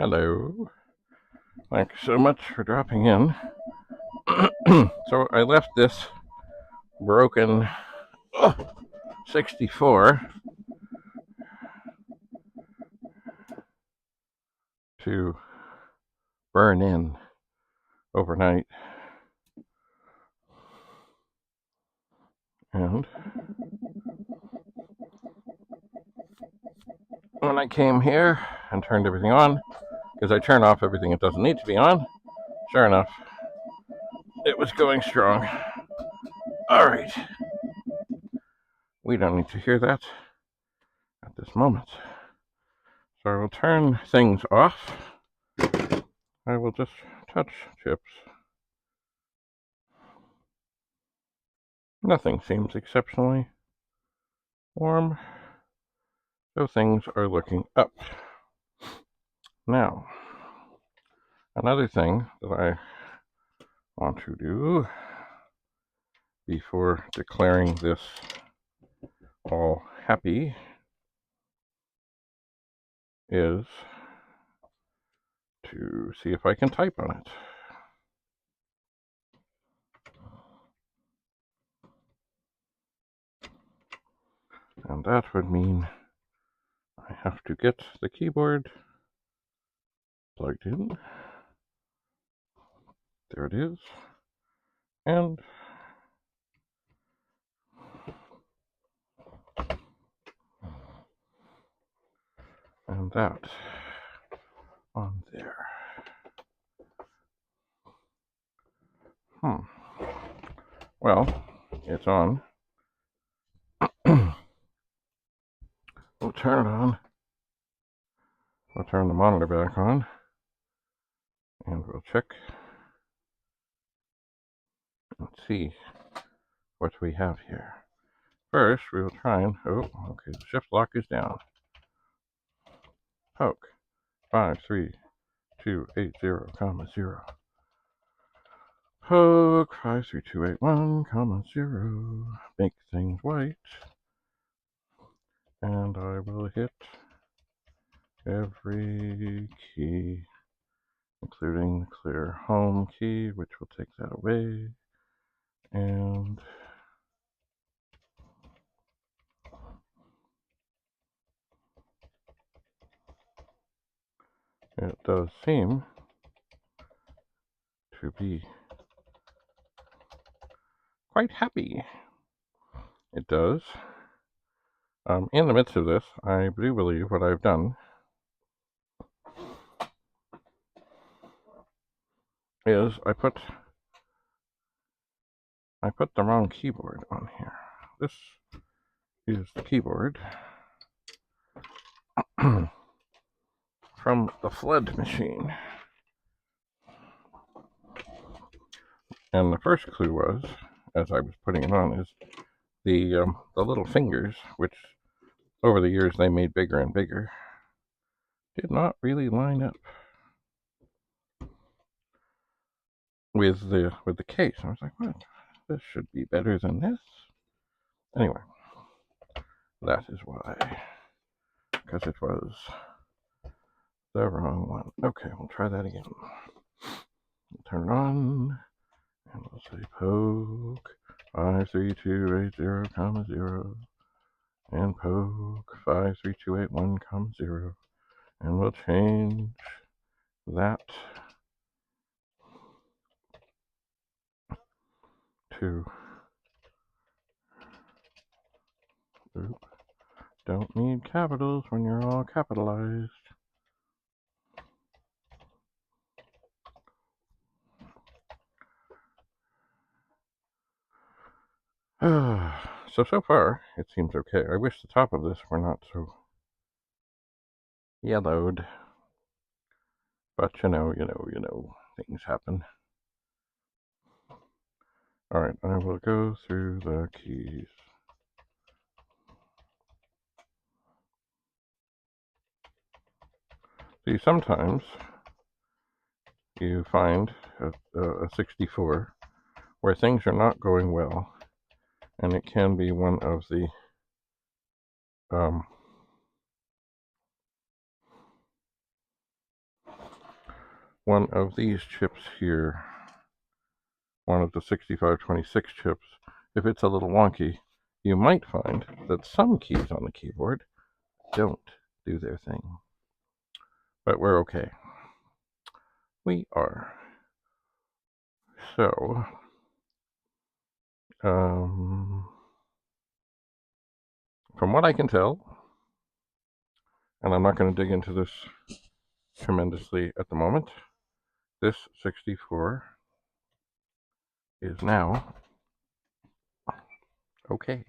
Hello. Thanks so much for dropping in. So I left this broken 64 to burn in overnight. And when I came here and turned everything on, because I turn off everything that doesn't need to be on, sure enough, it was going strong. All right. We don't need to hear that at this moment. So I will turn things off. I will just touch chips. Nothing seems exceptionally warm, so things are looking up. Now, another thing that I want to do before declaring this all happy is to see if I can type on it. And that would mean I have to get the keyboard plugged in. There it is. And that on there. Well, it's on. We'll turn it on. We'll turn the monitor back on. And we'll check. Let's see what we have here. First, we will try and, okay, the shift lock is down. Poke, 53280, 0. Poke, 53281, 0. Make things white. And I will hit every key, including the clear home key, which will take that away. And it does seem to be quite happy. It does. In the midst of this, I do believe what I've done is I put the wrong keyboard on here. This is the keyboard from the flood machine. And the first clue was, as I was putting it on, is the little fingers, which over the years they made bigger and bigger, did not really line up with the case. I was like, what? This should be better than this. Anyway, that is why, because it was the wrong one. Okay, we'll try that again. We'll turn it on, and we'll say poke 53280, 0, and poke 53281, 0, and we'll change that to don't need capitals when you're all capitalized. So far, it seems okay. I wish the top of this were not so yellowed. But you know, things happen. Alright, I will go through the keys. See, sometimes you find a 64 where things are not going well, and it can be one of the one of these chips here, one of the 6526 chips, if it's a little wonky, you might find that some keys on the keyboard don't do their thing. But we're okay. We are. So, from what I can tell, and I'm not going to dig into this tremendously at the moment, this 64 is now okay.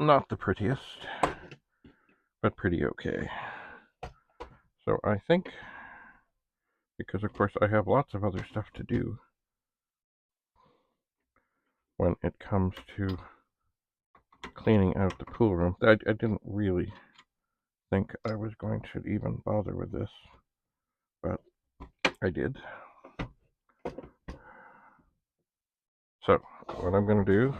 Not the prettiest, but pretty okay. So I think, because of course I have lots of other stuff to do when it comes to cleaning out the pool room. I didn't really think I was going to even bother with this, but I did. So what I'm going to do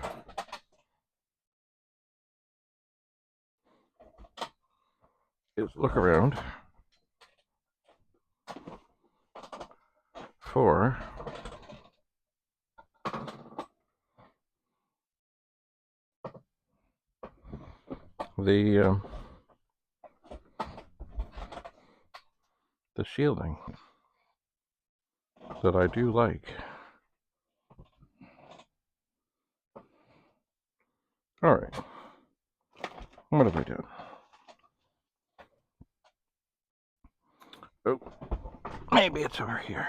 is look around for the shielding that I do like. All right, what have I done? Oh, maybe it's over here.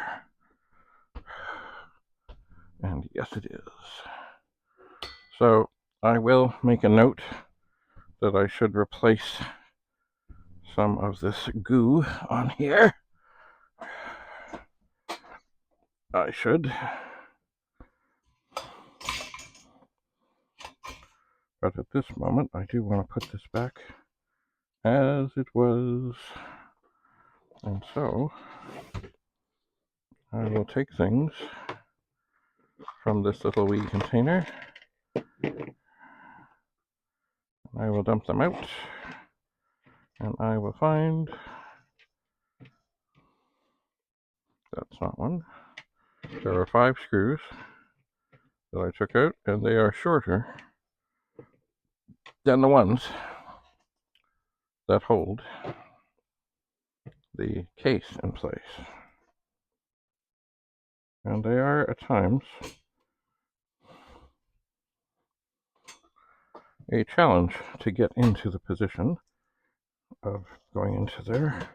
And yes, it is. So I will make a note that I should replace some of this goo on here. I should. But at this moment, I do want to put this back as it was. And so, I will take things from this little wee container. I will dump them out. And I will find... That's not one. There are 5 screws that I took out, and they are shorter than the ones that hold the case in place. And they are, at times, a challenge to get into the position of going into there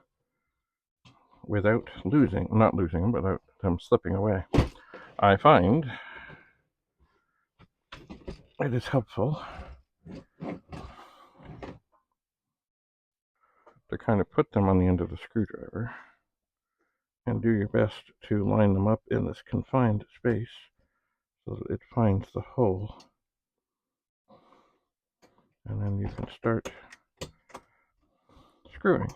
without not losing them, without them slipping away. I find it is helpful to kind of put them on the end of the screwdriver and do your best to line them up in this confined space so that it finds the hole. And then you can start screwing.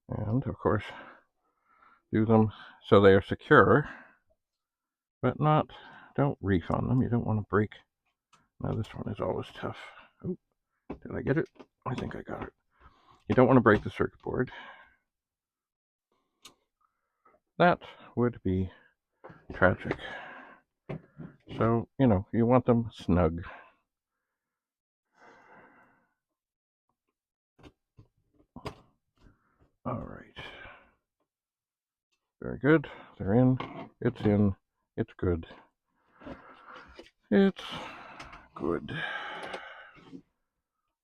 And of course, do them so they are secure, but don't reef on them. You don't want to break. Now this one is always tough. Oh, did I get it? I think I got it. You don't want to break the circuit board. That would be tragic. So, you want them snug. All right. Very good. They're in. It's in. It's good. It's good.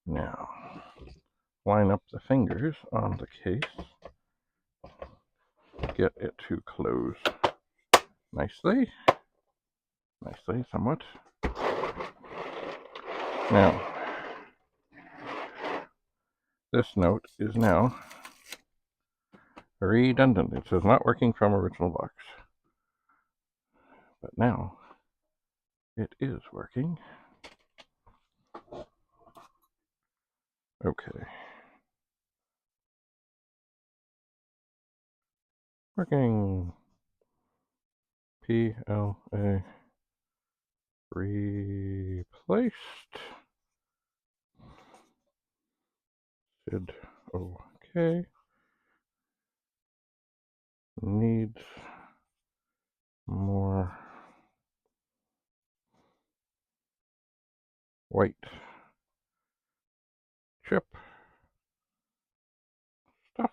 Now, line up the fingers on the case. Get it to close nicely. Nicely, somewhat. Now, this note is now redundant. It says not working from original box. But now, it is working. Okay. Working. PLA replaced. Did okay. needs more white chip stuff.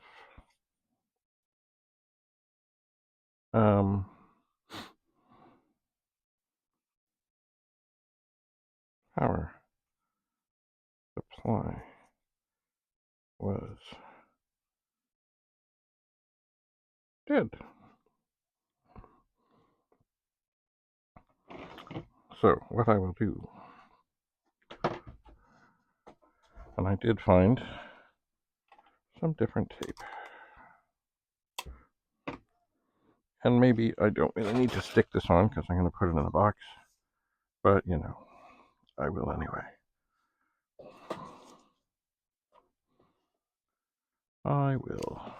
Power supply was dead. So what I will do, and I did find some different tape. And maybe I don't really need to stick this on because I'm going to put it in a box. But, you know, I will anyway. I will.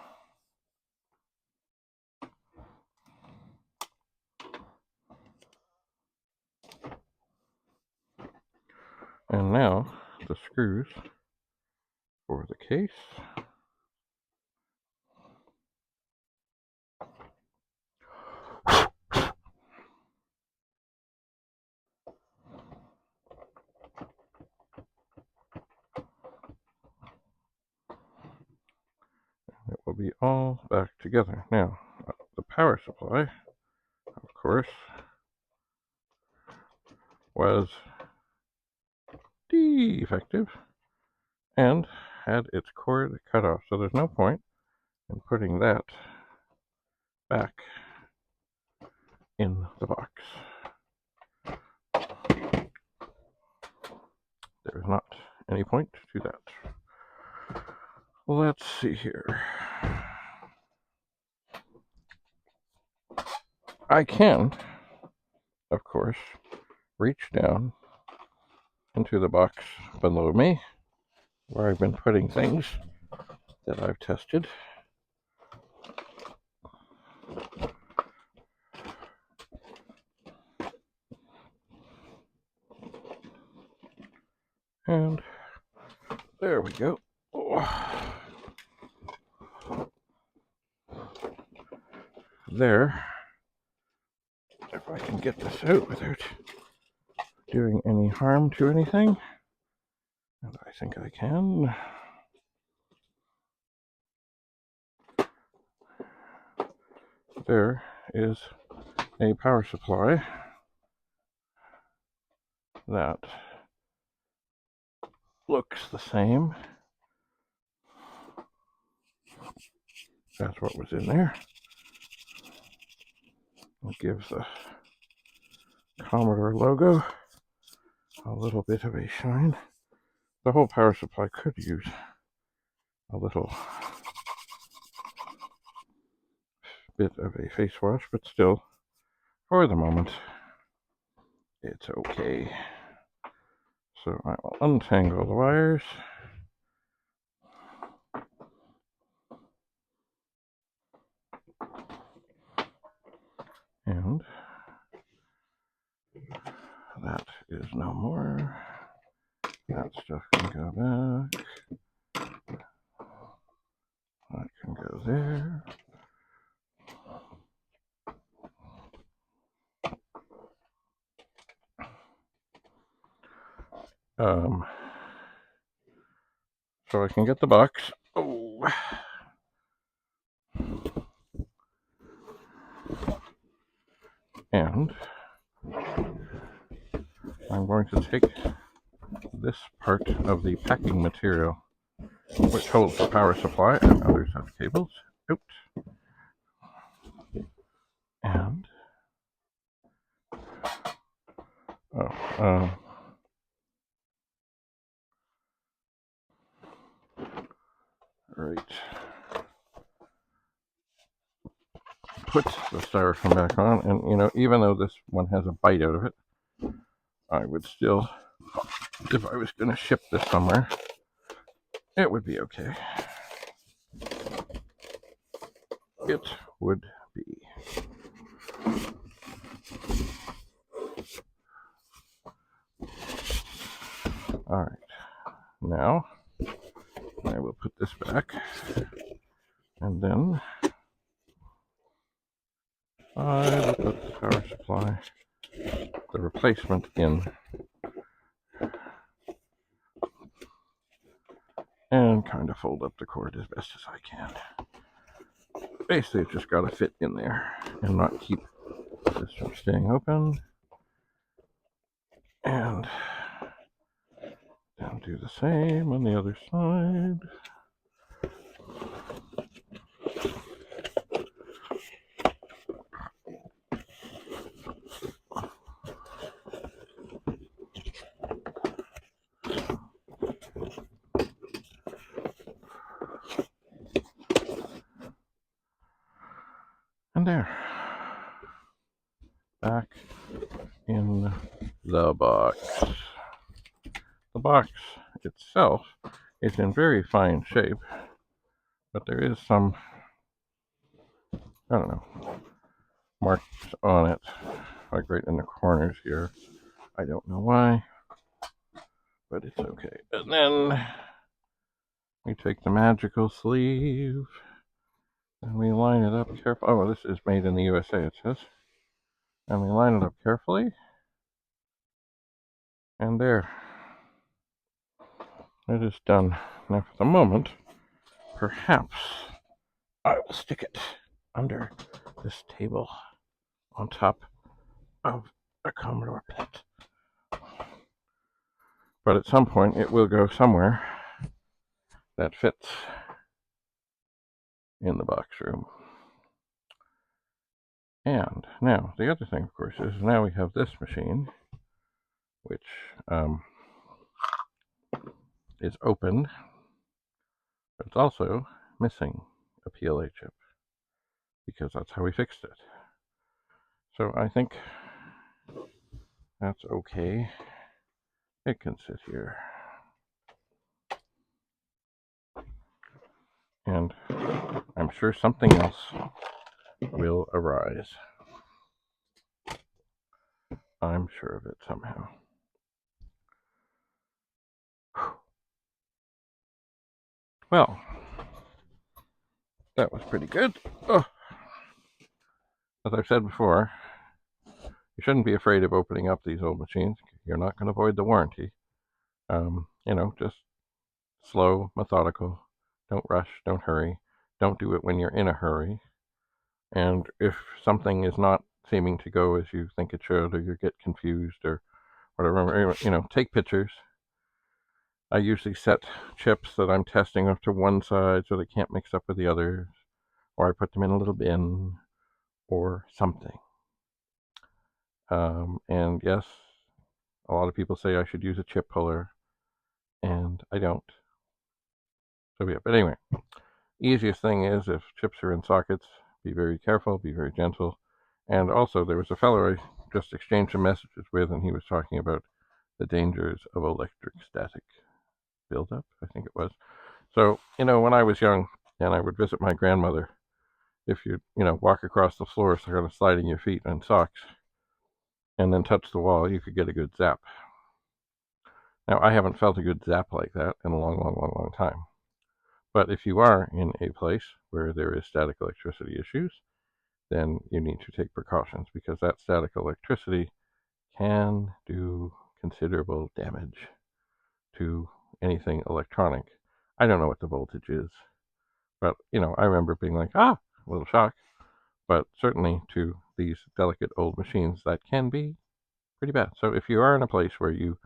And now the screws for the case. It will be all back together. Now, the power supply, of course, was defective and had its cord cut off. So there's no point in putting that back in the box. There is not any point to that. Let's see here. I can, of course, reach down into the box below me where I've been putting things that I've tested. And there we go. Oh. There. If I can get this out without doing any harm to anything. And I think I can. There is a power supply that looks the same. That's what was in there. It gives the Commodore logo a little bit of a shine. The whole power supply could use a little bit of a face wash, but still, for the moment, it's okay. So I will untangle the wires. And that is no more. That stuff can go back. That can go there. So I can get the box. Oh. And I'm going to take this part of the packing material, which holds the power supply and other such cables, out. And right. Put the styrofoam back on, and you know, even though this one has a bite out of it, I would still, if I was going to ship this somewhere, it would be okay. It would be. Alright, now I will put this back, and then I will put the power supply, the replacement, in, and kind of fold up the cord as best as I can. Basically, it's just got to fit in there and not keep this from staying open. And then do the same on the other side. And there. Back in the box. The box itself is in very fine shape, but there is some, I don't know, marks on it, like right in the corners here. I don't know why, but it's okay. And then we take the magical sleeve and we line it up carefully. Oh, this is made in the USA, it says. And we line it up carefully. And there. It is done. Now for the moment, perhaps I will stick it under this table on top of a Commodore pet. But at some point it will go somewhere that fits in the box room. And now the other thing, of course, is now we have this machine, which is open, but it's also missing a PLA chip because that's how we fixed it. So I think that's okay. It can sit here. And I'm sure something else will arise. I'm sure of it somehow. Well, that was pretty good. Oh. As I've said before, you shouldn't be afraid of opening up these old machines. You're not going to void the warranty. Just slow, methodical. Don't rush, don't hurry. Don't do it when you're in a hurry. And if something is not seeming to go as you think it should, or you get confused or whatever, take pictures. I usually set chips that I'm testing up to one side so they can't mix up with the others, or I put them in a little bin or something. And yes, a lot of people say I should use a chip puller, and I don't. So yeah, but anyway, easiest thing is if chips are in sockets, be very careful, be very gentle. And also, there was a fellow I just exchanged some messages with, and he was talking about the dangers of electrostatic buildup, I think it was. So, when I was young and I would visit my grandmother, if you, walk across the floor, sort of sliding your feet in socks, and then touch the wall, you could get a good zap. Now, I haven't felt a good zap like that in a long, long, long, long time. But if you are in a place where there is static electricity issues, then you need to take precautions because that static electricity can do considerable damage to anything electronic. I don't know what the voltage is, but, I remember being like, a little shock. But certainly to these delicate old machines, that can be pretty bad. So if you are in a place where you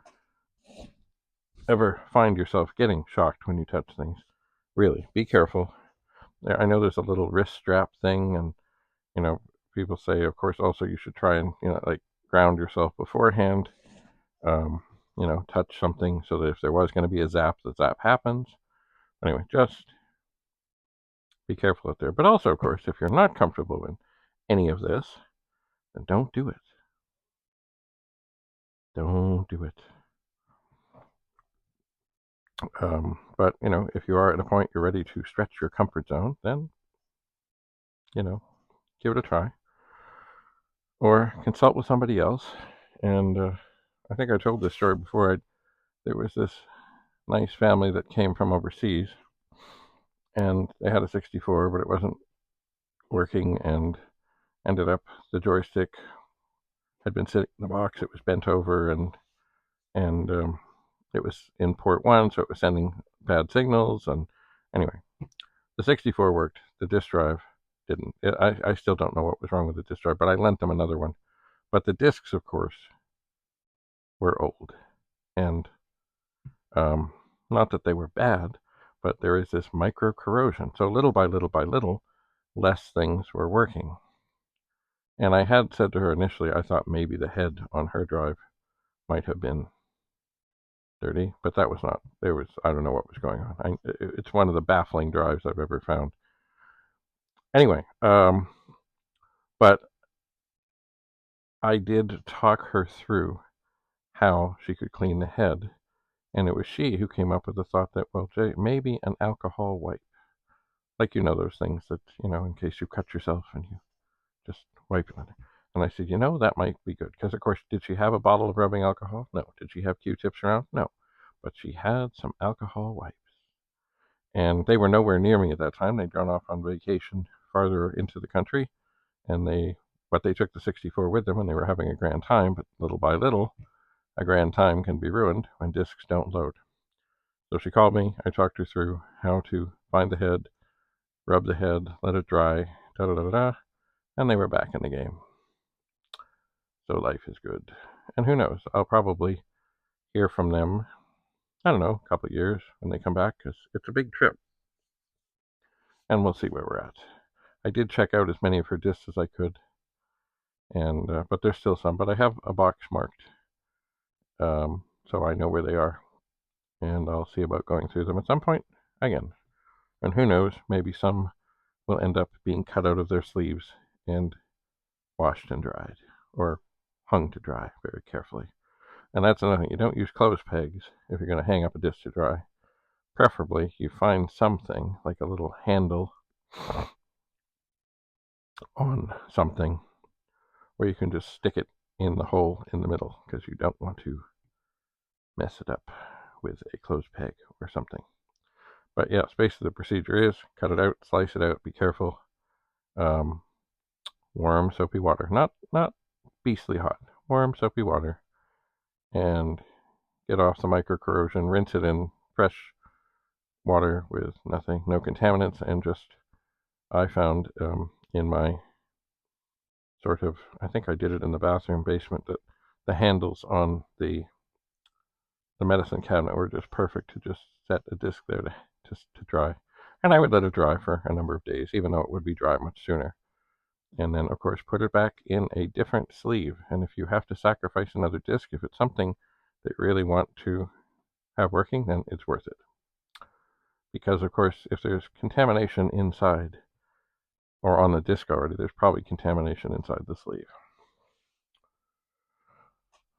ever find yourself getting shocked when you touch things, really be careful. I know there's a little wrist strap thing, and people say, of course, also you should try and like ground yourself beforehand. Touch something so that if there was going to be a zap, the zap happens. Anyway, just be careful out there. But also, of course, if you're not comfortable in any of this, then don't do it. Don't do it. But, if you are at a point you're ready to stretch your comfort zone, then, give it a try. Or consult with somebody else. And I think I told this story before. There was this nice family that came from overseas, and they had a 64, but it wasn't working, and ended up the joystick had been sitting in the box. It was bent over, and it was in port 1, so it was sending bad signals. And anyway, the 64 worked. The disk drive didn't. I still don't know what was wrong with the disk drive, but I lent them another one. But the discs, of course, were old, and not that they were bad, but there is this micro corrosion. So little by little by little, less things were working. And I had said to her initially, I thought maybe the head on her drive might have been dirty, but that was not. I don't know what was going on. It's one of the baffling drives I've ever found. Anyway, but I did talk her through how she could clean the head, and it was she who came up with the thought that, well, Jay, maybe an alcohol wipe. Like, those things that, in case you cut yourself and you just wipe it. And I said, that might be good. Because, of course, did she have a bottle of rubbing alcohol? No. Did she have Q-tips around? No. But she had some alcohol wipes. And they were nowhere near me at that time. They'd gone off on vacation farther into the country. But they took the 64 with them, and they were having a grand time. But little by little, a grand time can be ruined when discs don't load. So she called me. I talked her through how to find the head, rub the head, let it dry, da-da-da-da, and they were back in the game. So life is good. And who knows, I'll probably hear from them, I don't know, a couple of years when they come back, because it's a big trip. And we'll see where we're at. I did check out as many of her discs as I could, and but there's still some. But I have a box marked, so I know where they are, and I'll see about going through them at some point again. And who knows, maybe some will end up being cut out of their sleeves and washed and dried, or hung to dry very carefully. And that's another thing. You don't use clothes pegs if you're going to hang up a disc to dry. Preferably, you find something like a little handle on something where you can just stick it in the hole in the middle, because you don't want to mess it up with a clothes peg or something. But yeah, basically the procedure is cut it out, slice it out, be careful. Warm soapy water, not beastly hot, warm soapy water, and get off the micro corrosion. Rinse it in fresh water with nothing, no contaminants, and just, I found in my I think I did it in the bathroom basement, that the handles on the medicine cabinet were just perfect to just set a disc there to dry. And I would let it dry for a number of days, even though it would be dry much sooner. And then, of course, put it back in a different sleeve. And if you have to sacrifice another disc, if it's something that you really want to have working, then it's worth it. Because, of course, if there's contamination inside or on the disc already, there's probably contamination inside the sleeve.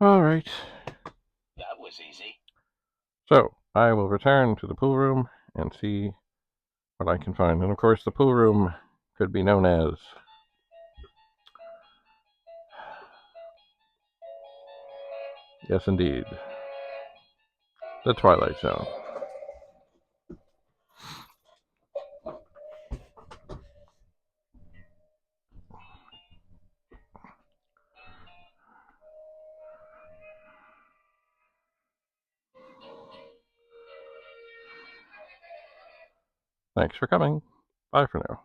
All right. That was easy. So I will return to the pool room and see what I can find. And of course, the pool room could be known as yes, indeed, the Twilight Zone. Thanks for coming. Bye for now.